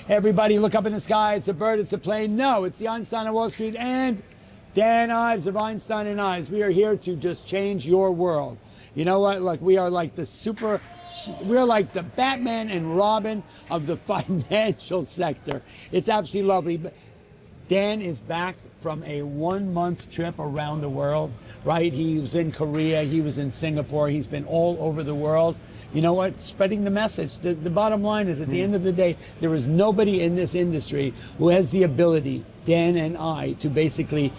Everybody look up in the sky. It's a bird. It's a plane. No, it's the Einstein of Wall Street and Dan Ives of Einstein and Ives. We are here to just change your world. You know what? Like we are like we're like the Batman and Robin of the financial sector. It's absolutely lovely. But Dan is back from a 1-month trip around the world, right? He was in Korea, he was in Singapore, he's been all over the world. You know what? Spreading the message. The bottom line is, at the end of the day, there is nobody in this industry who has the ability, Dan and I, to basically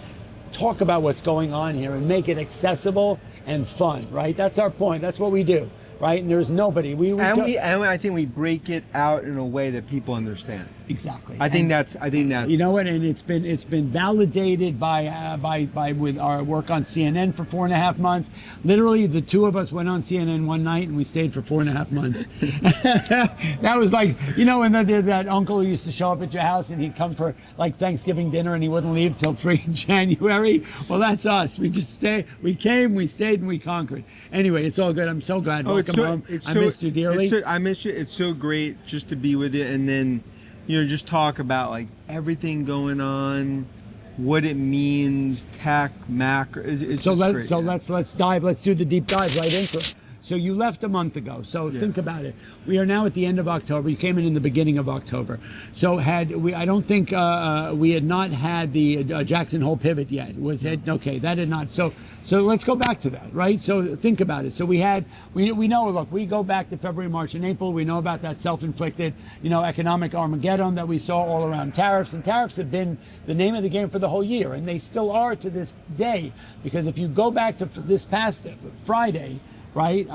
talk about what's going on here and make it accessible and fun, right? That's our point. That's what we do, right? And there's nobody. And I think we break it out in a way that people understand. Exactly. I think that's. You know what? And it's been validated by with our work on CNN for 4.5 months. Literally, the two of us went on CNN one night and we stayed for 4.5 months. That was like, you know, when there's that uncle who used to show up at your house and he'd come for like Thanksgiving dinner and he wouldn't leave till January. Well, that's us. We just stay. We came, we stayed, and we conquered. Anyway, it's all good. I'm so glad. Welcome home. I missed you dearly. I miss you. It's so great just to be with you, and then, you know, just talk about like everything going on, what it means, tech, macro. Let's dive. Let's do the deep dive right into it. So you left a month ago. So think about it. We are now at the end of October. You came in the beginning of October. So I don't think we had not had the Jackson Hole pivot yet. Okay, that had not. So let's go back to that, right? So think about it. So we know, look, we go back to February, March, and April. We know about that self-inflicted, economic Armageddon that we saw all around tariffs. And tariffs have been the name of the game for the whole year. And they still are to this day. Because if you go back to this past Friday, right?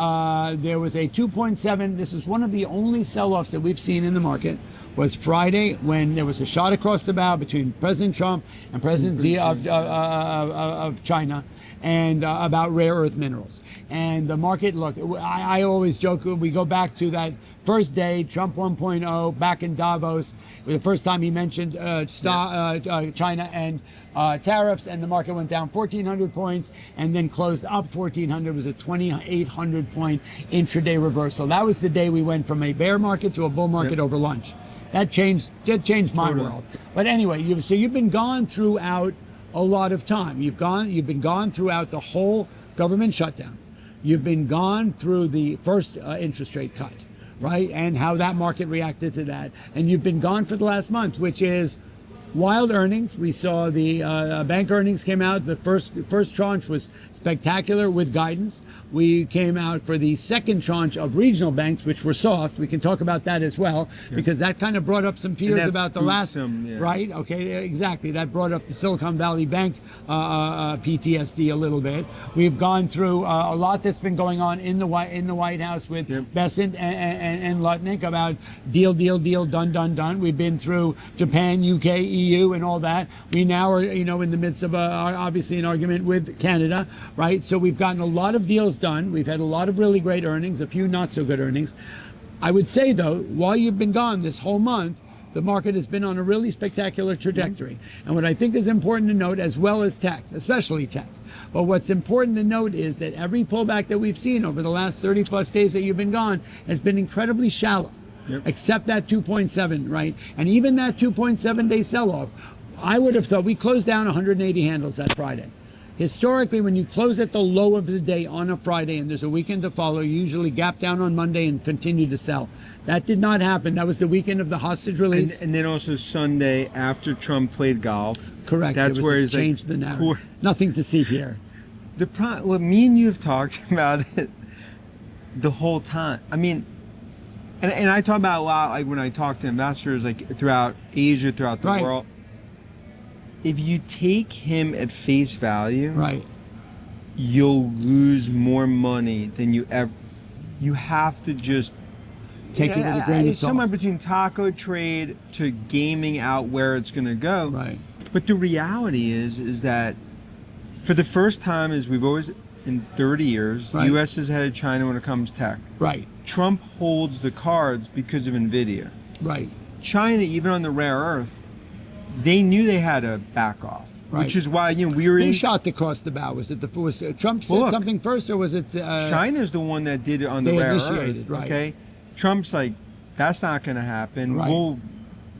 There was a 2.7. This is one of the only sell-offs that we've seen in the market. Was Friday when there was a shot across the bow between President Trump and President Xi of China, and about rare earth minerals. And the market, look, I always joke, we go back to that first day, Trump 1.0, back in Davos, the first time he mentioned China and tariffs, and the market went down 1,400 points and then closed up 1,400. It was a 2,800 point intraday reversal. That was the day we went from a bear market to a bull market over lunch. That changed my world. But anyway, you've been gone throughout a lot of time. You've been gone throughout the whole government shutdown. You've been gone through the first interest rate cut, right? And how that market reacted to that. And you've been gone for the last month, which is wild earnings. We saw the bank earnings came out. The first tranche was spectacular with guidance. We came out for the second tranche of regional banks, which were soft. We can talk about that as well, because that kind of brought up some fears about the last, right? Okay, exactly. That brought up the Silicon Valley Bank PTSD a little bit. We've gone through a lot that's been going on in the White House with Bessent and Lutnick about deal, done. We've been through Japan, UK, EU, and all that. We now are, in the midst of obviously an argument with Canada, right? So we've gotten a lot of deals done. We've had a lot of really great earnings, a few not so good earnings. I would say, though, while you've been gone this whole month, the market has been on a really spectacular trajectory. And what I think is important to note, as well as tech, especially tech, but what's important to note is that every pullback that we've seen over the last 30 plus days that you've been gone has been incredibly shallow. Except that 2.7, right? And even that 2.7 day sell-off, I would have thought we closed down 180 handles that Friday. Historically, when you close at the low of the day on a Friday and there's a weekend to follow, you usually gap down on Monday and continue to sell. That did not happen. That was the weekend of the hostage release. And then also Sunday after Trump played golf. Correct. That's where it changed the narrative. Nothing to see here. What me and you have talked about it the whole time. I mean, and I talk about a lot, like when I talk to investors, like throughout Asia, throughout the world. If you take him at face value, you'll lose more money than you ever. You have to just take it with a grain of salt. Somewhere between taco trade to gaming out where it's going to go. Right. But the reality is that for the first time, as we've always in 30 years, the U.S. has had China when it comes to tech. Right. Trump holds the cards because of Nvidia. Right. China, even on the rare earth, they knew they had to back off, which is why we were. Who shot across the bow? Was Trump said something first, or was it? China's the one that did it on the rare earth. Right. Okay, Trump's like, that's not going to happen. Right.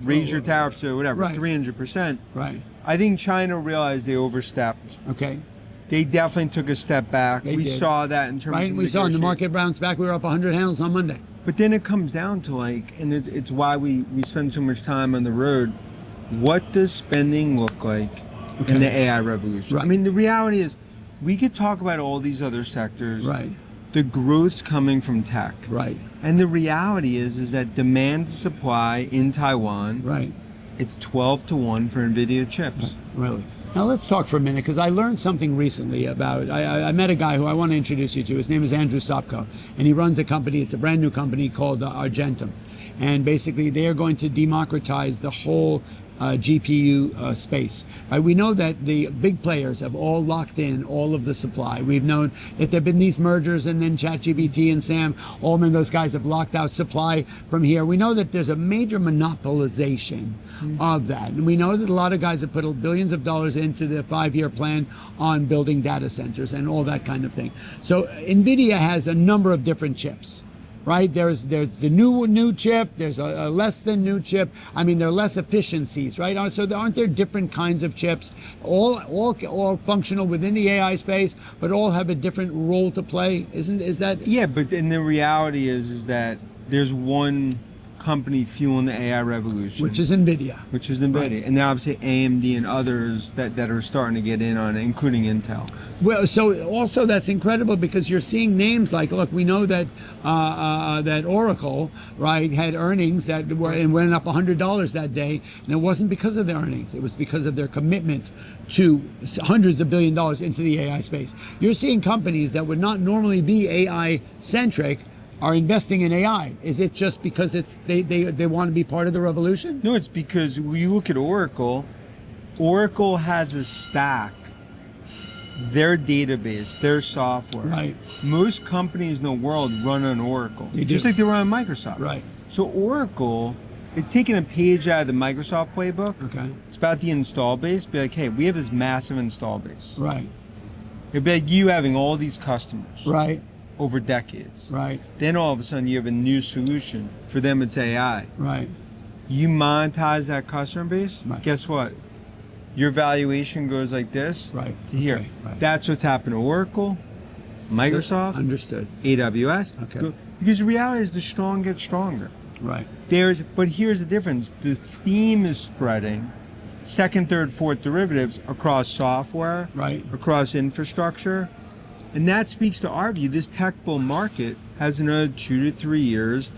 raise your tariffs to whatever, Right. 300%. Right. I think China realized they overstepped. Okay. They definitely took a step back. They We did. saw that in terms Right. of We saw in the negotiating. market bounce back. We were up 100 handles on Monday. But then it comes down to and it's why we spend so much time on the road. What does spending look like in the AI revolution? Right. I mean, the reality is we could talk about all these other sectors. Right. The growth's coming from tech. Right. And the reality is that demand to supply in Taiwan, Right. it's 12 to 1 for Nvidia chips. Really. Now let's talk for a minute because I learned something recently about. I met a guy who I want to introduce you to. His name is Andrew Sopko, and he runs a company. It's a brand new company called Argentum, and basically they are going to democratize the whole GPU space. Right? We know that the big players have all locked in all of the supply. We've known that there have been these mergers, and then ChatGPT and Sam Altman, those guys have locked out supply from here. We know that there's a major monopolization of that, and we know that a lot of guys have put billions of dollars into the 5-year plan on building data centers and all that kind of thing. So Nvidia has a number of different chips. Right, there's the new chip. There's a less than new chip. I mean, there are less efficiencies, right? So aren't there different kinds of chips, all functional within the AI space, but all have a different role to play? Is that? Yeah, but then the reality is that there's one company fueling the AI revolution, Which is Nvidia. Right. And then obviously AMD and others that are starting to get in on it, including Intel. Well, so also that's incredible because you're seeing names like, look, we know that that Oracle, right, had earnings that went up $100 that day, and it wasn't because of their earnings; it was because of their commitment to hundreds of billion dollars into the AI space. You're seeing companies that would not normally be AI centric are investing in AI. Is it just because they want to be part of the revolution? No, it's because when you look at Oracle, Oracle has a stack, their database, their software. Right. Most companies in the world run on Oracle, They just do. like they run on Microsoft. Right. So Oracle, it's taking a page out of the Microsoft playbook. Okay. It's about the install base. Be like, hey, we have this massive install base. Right. It'd be like you having all these customers. Right. Over decades. Right. Then all of a sudden you have a new solution. For them it's AI. Right. You monetize that customer base, Right. guess what? Your valuation goes like this Right. to here. Okay. Right. That's what's happened to Oracle, Microsoft, Understood. AWS. Okay. Because the reality is the strong get stronger. Right. But here's the difference. The theme is spreading. Second, third, fourth derivatives across software, Right. across infrastructure. And that speaks to our view. This tech bull market has another 2 to 3 years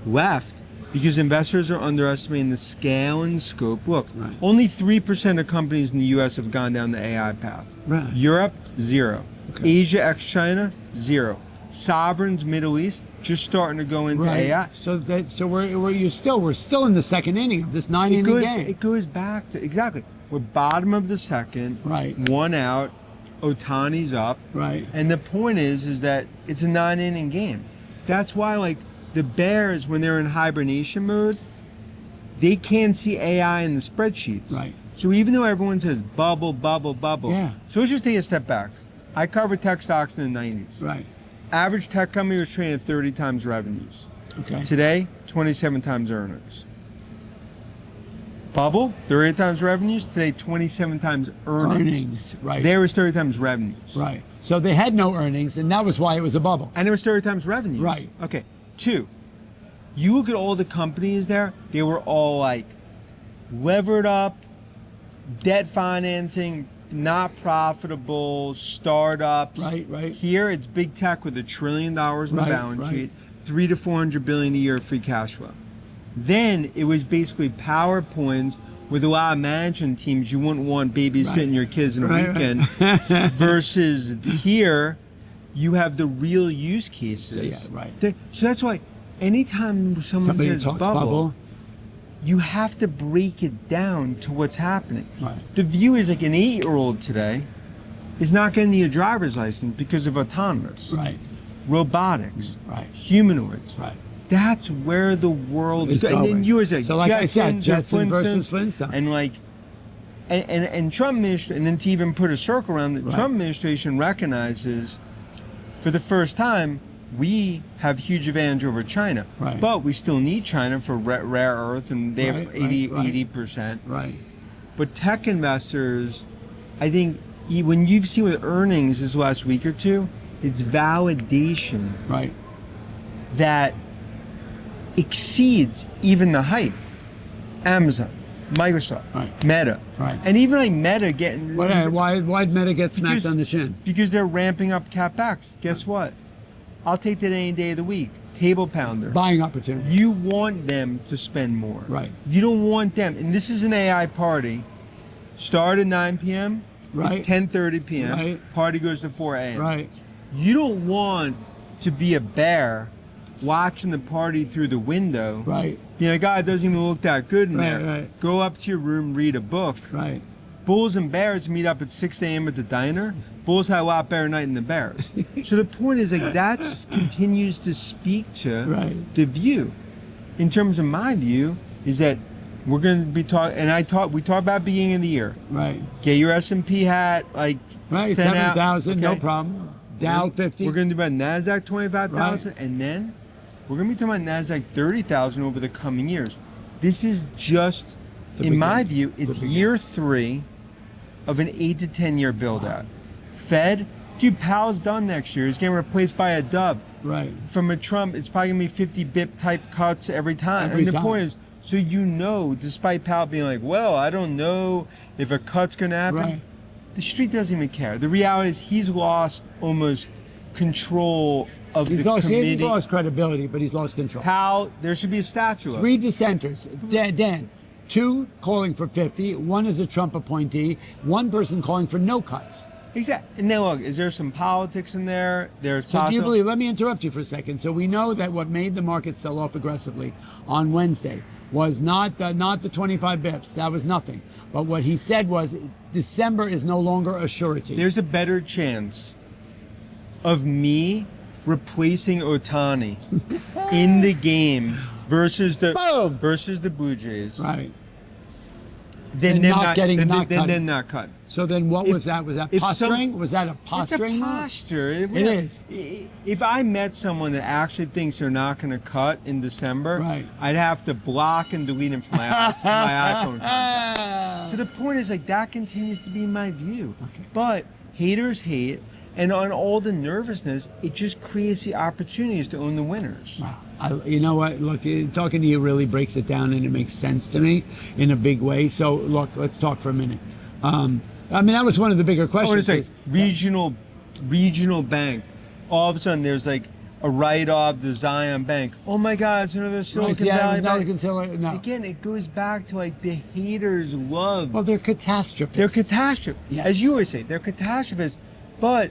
left because investors are underestimating the scale and scope. Look, Right. only 3% of companies in the US have gone down the AI path. Right. Europe, 0. Okay. Asia ex-China, 0. Sovereigns, Middle East, just starting to go into Right. AI. So we're still in the second inning of this 9-inning game. It goes back to, exactly. We're bottom of the second, Right. one out, Otani's up. Right. And the point is that it's a 9-inning game. That's why, like, the Bears, when they're in hibernation mode, they can't see AI in the spreadsheets. Right. So even though everyone says bubble, bubble, bubble. Yeah. So let's just take a step back. I covered tech stocks in the 90s. Right. Average tech company was trading at 30 times revenues. Okay. Today, 27 times earnings. Bubble, 30 times revenues. Today, 27 times earnings. Right. There was 30 times revenues. Right. So they had no earnings, and that was why it was a bubble. And it was 30 times revenues. Right. Okay. 2, you look at all the companies there, they were all like levered up, debt financing, not profitable, startups. Right, right. Here, it's big tech with $1 trillion in the Right, balance right. sheet, 300 to 400 billion a year of free cash flow. Then it was basically PowerPoints with a lot of management teams you wouldn't want babysitting Right. your kids in a Right, weekend. Versus here, you have the real use cases. So, yeah, right. So that's why anytime someone Somebody says talks bubble, you have to break it down to what's happening. Right. The view is like an 8-year-old today is not going to need a driver's license because of autonomous. Right. Robotics. Right. Humanoids. Right. That's where the world Is is. And going. then you were like, So like I said, Jetsons or Jetsons versus Flintstones. And like, and Trump administration, and then to even put a circle around the Right. Trump administration recognizes for the first time we have huge advantage over China. Right. But we still need China for rare earth, and they have 80%. Right. But tech investors, I think, when you've seen with earnings this last week or two, it's validation Right. that exceeds even the hype. Amazon, Microsoft, Right. Meta, Right. and even like Meta getting Why'd Meta get smacked on the shin? because they're ramping up CapEx. Guess what? I'll take that any day of the week. Table pounder. Buying opportunity. You want them to spend more. Right. You don't want them, and this is an AI party. Start at 9 p.m. Right. It's 10:30 p.m. Right. Party goes to 4 a.m. Right. You don't want to be a bear watching the party through the window. Right. Being like, God, it doesn't even look that good in Right, there. right. Go up to your room, read a book. Right. Bulls and Bears meet up at 6 a.m. at the diner. Bulls had a lot better night than the Bears. So the point is, like, that continues to speak to Right. the view. In terms of my view, is that we're going to be talking, and we talk about beginning of the year. Right. Get your S&P hat, like, Right. sent out. 7,000, no Okay. problem. Dow 50. We're going to do about NASDAQ 25,000, Right. and then we're going to be talking about NASDAQ 30,000 over the coming years. This is just, in my view, it's year 3 of an 8 to 10 year build out. Fed, dude, Powell's done next year. He's getting replaced by a Dove. Right. From a Trump, it's probably going to be 50 bip type cuts every time. Every and the time. point is, so despite Powell being like, well, I don't know if a cut's going to happen. Right. The street doesn't even care. The reality is he's lost almost control of the committee. He's lost credibility, but he's lost control. How there should be a statue of 3 dissenters. Dan, 2 calling for 50. 1 is a Trump appointee. 1 person calling for no cuts. Exactly. And then look, is there some politics in there? There's So do you believe, let me interrupt you for a second. So we know that what made the market sell off aggressively on Wednesday was not the 25 bips. That was nothing. But what he said was December is no longer a surety. There's a better chance of me replacing Otani in the game versus the Blue Jays. Right. Then not cut. So then what was that? Was that posturing? Was that a posturing? It's a posture. It is. If I met someone that actually thinks they're not going to cut in December, right. I'd have to block and delete him from my iPhone contact. So the point is, like, that continues to be my view. Okay. But haters hate, and on all the nervousness, it just creates the opportunities to own the winners. Wow. You know what? Look, talking to you really breaks it down, and it makes sense to me in a big way. So look, let's talk for a minute. I mean, that was one of the bigger questions. Regional bank. All of a sudden, there's like a write-off, the Zion Bank. Oh my God, it's another Silicon Valley bank. No. Again, it goes back to like the haters love. Well, they're catastrophists. They're catastrophists. Yes. As you always say, they're catastrophists. But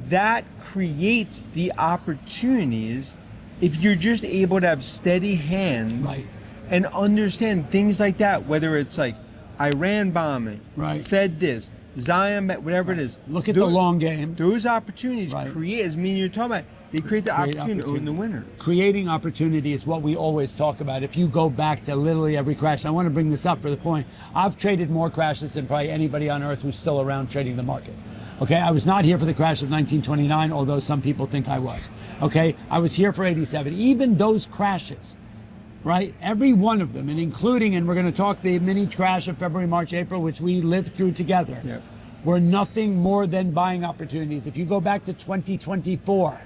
that creates the opportunities if you're just able to have steady hands Right. and understand things like that, whether it's like Iran bombing, Right. Fed this, Zion, whatever it is. Look at the long game. Those opportunities Right. create, as you're talking about, they create the opportunity to own the winner. Creating opportunity is what we always talk about. If you go back to literally every crash, I want to bring this up for the point. I've traded more crashes than probably anybody on earth who's still around trading the market. Okay, I was not here for the crash of 1929, although some people think I was. Okay, I was here for 87. Even those crashes, right? Every one of them, and including, and we're going to talk the mini crash of February, March, April, which we lived through together, were nothing more than buying opportunities. If you go back to 2024,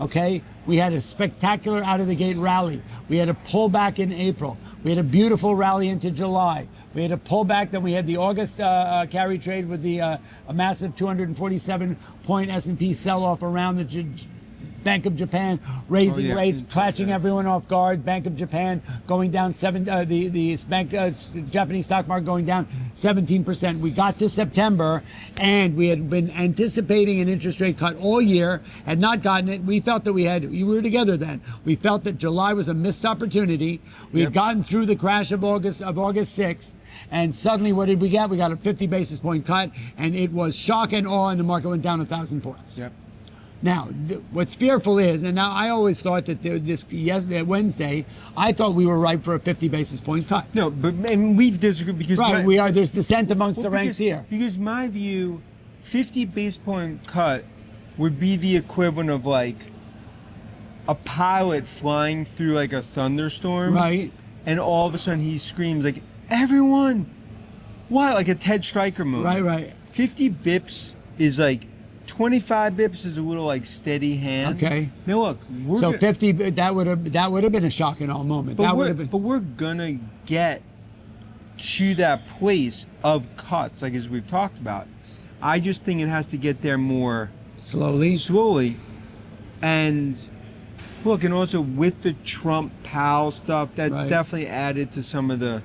okay, we had a spectacular out of the gate rally. We had a pullback in April. We had a beautiful rally into July. We had a pullback. Then we had the August carry trade with the a massive 247 point S&P sell off around the Bank of Japan raising rates, catching everyone off guard. Bank of Japan going down Japanese stock market going down 17%. We got to September, and we had been anticipating an interest rate cut all year, had not gotten it. We felt that we were together then. We felt that July was a missed opportunity. We had gotten through the crash of August 6th, and suddenly what did we get? We got a 50 basis point cut, and it was shock and awe, and the market went down 1,000 points. Yep. Now, what's fearful is, and now I always thought that Wednesday, I thought we were ripe for a 50 basis point cut. No, but and we've disagreed because we are. There's dissent amongst the ranks here. Because my view, 50 basis point cut would be the equivalent of like a pilot flying through like a thunderstorm, Right. and all of a sudden he screams like, "Everyone!" Why? Like a Ted Stryker movie. Right. 50 bips is like 25 bips is a little like steady hand. Okay. Now look, So 50, that would have been a shock and awe moment. but That would we're, have been. but we're gonna get to that place of cuts, like as we've talked about. I just think it has to get there more Slowly. And look, and also with the Trump Powell stuff, that's Right. definitely added to some of the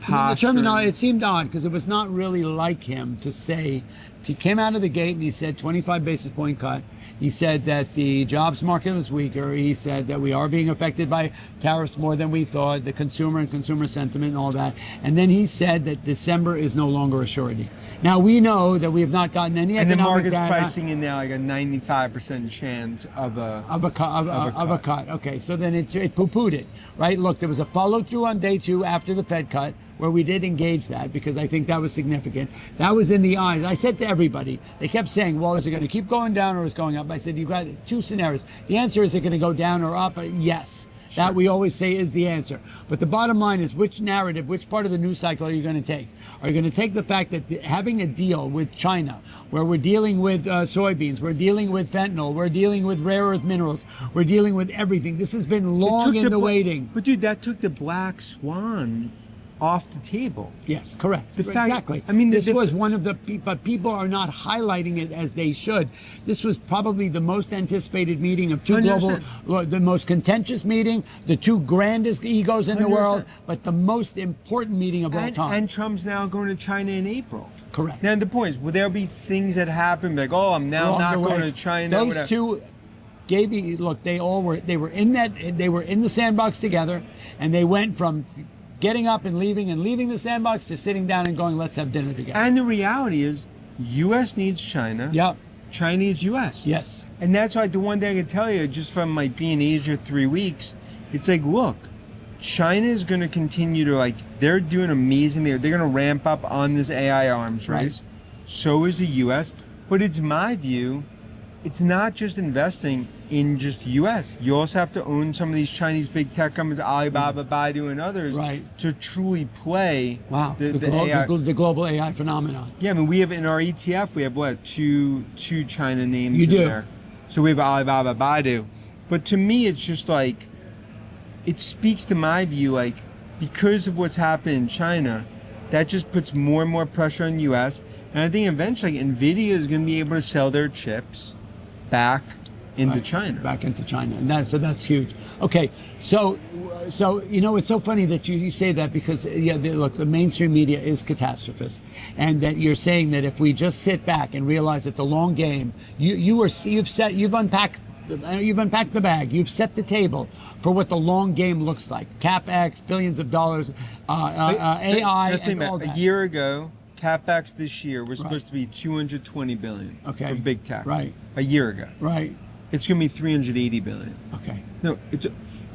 The posturing. terminology, it seemed odd because it was not really like him to say. He came out of the gate and he said 25 basis point cut. He said that the jobs market was weaker. He said that we are being affected by tariffs more than we thought, the consumer and consumer sentiment and all that. And then he said that December is no longer a surety. Now we know that we have not gotten any And the economic market's data. pricing in now like a 95% chance of a cut. Okay, so then it poo-pooed it, right? Look, there was a follow-through on day 2 after the Fed cut where we did engage that because I think that was significant. That was in the eyes. I said to everybody, they kept saying, well, is it going to keep going down or is it going up? I said, you've got 2 scenarios. The answer is it going to go down or up? Yes. Sure. That we always say is the answer. But the bottom line is which narrative, which part of the news cycle are you going to take? Are you going to take the fact that having a deal with China, where we're dealing with soybeans, we're dealing with fentanyl, we're dealing with rare earth minerals, we're dealing with everything. This has been long in the waiting. But dude, that took the black swan off the table. Yes, correct. The fact- Exactly. I mean, this was one of the, but people are not highlighting it as they should. This was probably the most anticipated meeting of 2 global, 100%. the most contentious meeting, the 2 grandest egos in the 100%. world, but the most important meeting of all time. And Trump's now going to China in April. Correct. Now the point is, will there be things that happen like, oh, I'm now Along not the way. going to China? Those whatever. 2 gave you, look, they were in the sandbox together, and they went from getting up and leaving the sandbox to sitting down and going, let's have dinner together. And the reality is, U.S. needs China. Yep. China needs U.S. Yes. And that's like the one thing I can tell you, just from like being in Asia 3 weeks, it's like, look, China is going to continue to they're doing amazing. They're going to ramp up on this AI arms race. Right. So is the U.S. But it's my view, it's not just investing in just U.S. You also have to own some of these Chinese big tech companies, Alibaba, Baidu, and others, Right. to truly play the AI. The global AI phenomenon. Yeah, I mean, we have in our ETF, we have what, two China names You in do. there. So we have Alibaba, Baidu. But to me, it's just like, it speaks to my view, like, because of what's happened in China, that just puts more and more pressure on the U.S. And I think eventually Nvidia is going to be able to sell their chips back into Right. China. Back into China, and that's huge. Okay, so it's so funny that you say that because look, the mainstream media is catastrophist, and that you're saying that if we just sit back and realize that the long game, you've unpacked the bag, you've set the table for what the long game looks like. CapEx, billions of dollars, AI, and all that. A year ago, CapEx this year was supposed to be $220 billion for big tech. Right. A year ago. Right. It's going to be $380 billion. Okay. No, it's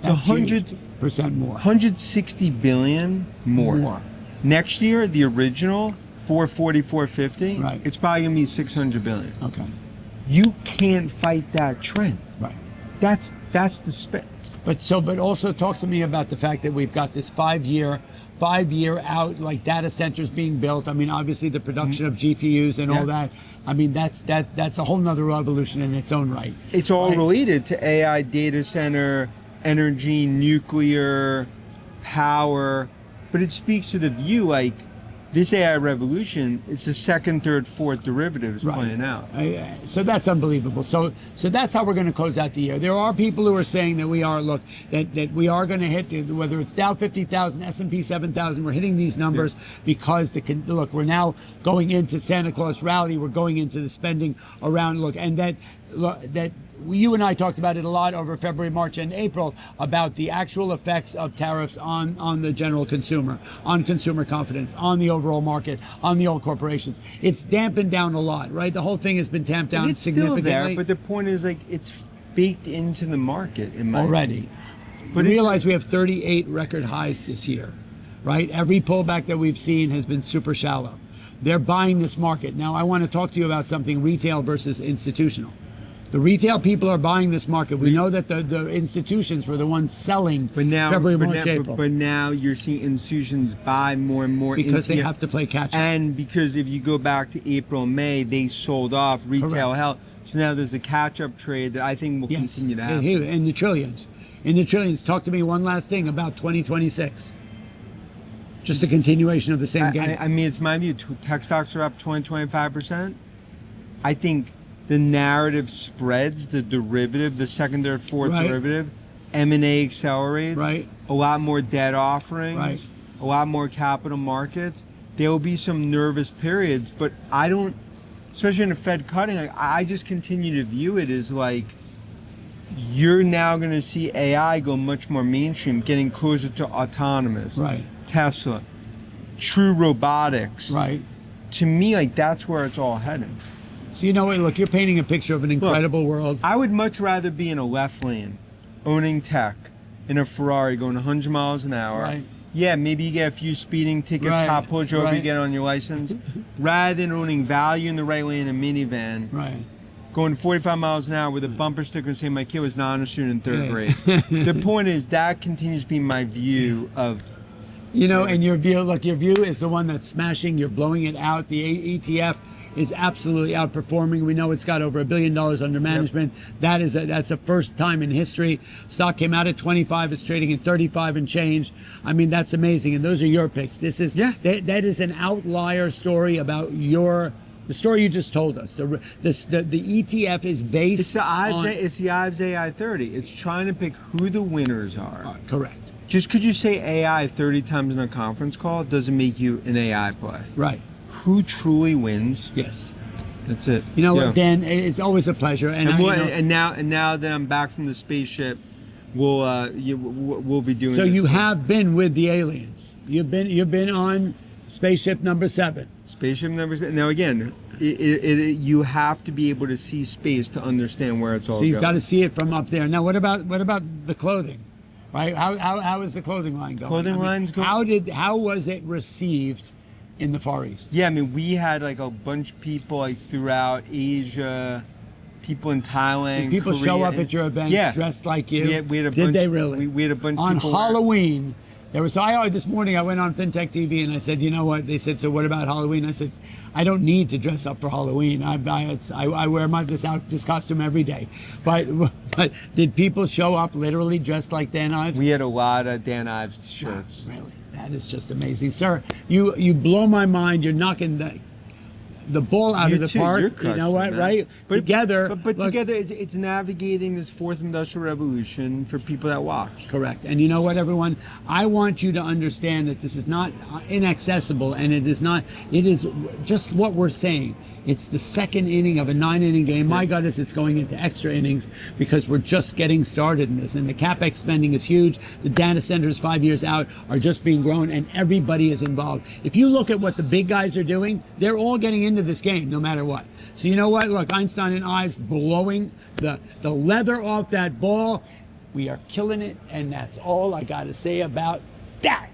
That's 100% more. 160 billion more. Next year, the original 440, 450. Right. It's probably going to be 600 billion. Okay. You can't fight that trend. Right. That's the spin. But also talk to me about the fact that we've got this 5 year out, like data centers being built. I mean, obviously the production of GPUs and all that. I mean, that's a whole nother revolution in its own right. It's all related to AI, data center, energy, nuclear, power, but it speaks to the view like this AI revolution is the second, third, fourth derivatives playing out. So that's unbelievable. So that's how we're going to close out the year. There are people who are saying that we are that we are going to hit, whether it's Dow 50,000, S&P 7,000. We're hitting these numbers because we're now going into Santa Claus rally. We're going into the spending around and that you and I talked about it a lot over February, March, and April about the actual effects of tariffs on the general consumer, on consumer confidence, on the overall market, on the old corporations. It's dampened down a lot, right? The whole thing has been tamped down It's significantly. still there, but the point is it's baked into the market in my already. But realize we have 38 record highs this year, right? Every pullback that we've seen has been super shallow. They're buying this market. Now, I want to talk to you about something retail versus institutional. The retail people are buying this market. We know that the institutions were the ones selling February, March, April. But now you're seeing institutions buy more and more because they have to play catch up. And because if you go back to April and May, they sold off retail health. So now there's a catch-up trade that I think will continue to happen. In the trillions. Talk to me one last thing about 2026. Just a continuation of the same game. I mean, it's my view. Tech stocks are up 20-25%. I think the narrative spreads, the derivative, the second, third, fourth derivative, M&A accelerates, a lot more debt offerings, a lot more capital markets. There will be some nervous periods, but I don't, especially in the Fed cutting, I just continue to view it as like, you're now going to see AI go much more mainstream, getting closer to autonomous, Tesla, true robotics. To me, like, that's where it's all heading. So you know what? Look, you're painting a picture of an incredible world. I would much rather be in a left lane, owning tech, in a Ferrari going 100 miles an hour. Yeah, maybe you get a few speeding tickets, cop pulls you over, you get on your license, rather than owning value in the right lane in a minivan. Going 45 miles an hour with a bumper sticker and saying my kid was an honor student in 3rd grade. The point is that continues to be my view of. You know, and your view, look, your view is the one that's smashing. You're blowing it out. The ETF is absolutely outperforming. We know it's got over $1 billion under management. That's a first time in history. Stock came out at 25. It's trading at 35 and change. I mean, that's amazing. And those are your picks. This is that is an outlier story about the story you just told us. The ETF is based it's the Ives AI 30. It's trying to pick who the winners are. Correct. Just because you say AI 30 times in a conference call doesn't make you an AI play. Who truly wins? Yes. That's it. You know what, Dan? It's always a pleasure. And now that I'm back from the spaceship, we'll be doing. So you have been with the aliens. You've been on spaceship number 7. Spaceship number 7. Now again, you have to be able to see space to understand where it's all going. So you've got to see it from up there. Now, what about the clothing? Right? How is the clothing line going? Clothing line's going. How was it received in the Far East? Yeah, I mean, we had like a bunch of people like throughout Asia, people in Thailand. Did people show up at your events dressed like you? We had a Did bunch, they really? We had a bunch on of people Halloween. There was this morning I went on FinTech TV and I said, you know what? They said, so what about Halloween? I said, I don't need to dress up for Halloween. I wear this costume every day. But did people show up literally dressed like Dan Ives? We had a lot of Dan Ives shirts. Oh, really? That is just amazing, sir. You blow my mind. You're knocking the ball out of the park. You know what, right? But together, together, it's navigating this 4th industrial revolution for people that watch. Correct. And you know what, everyone? I want you to understand that this is not inaccessible, and it is not. It is just what we're saying. It's the 2nd inning of a 9-inning game. My goodness, it's going into extra innings because we're just getting started in this. And the CapEx spending is huge. The data centers 5 years out are just being grown, and everybody is involved. If you look at what the big guys are doing, they're all getting into this game no matter what. So you know what? Look, Einstein and Ives blowing the leather off that ball. We are killing it, and that's all I got to say about that.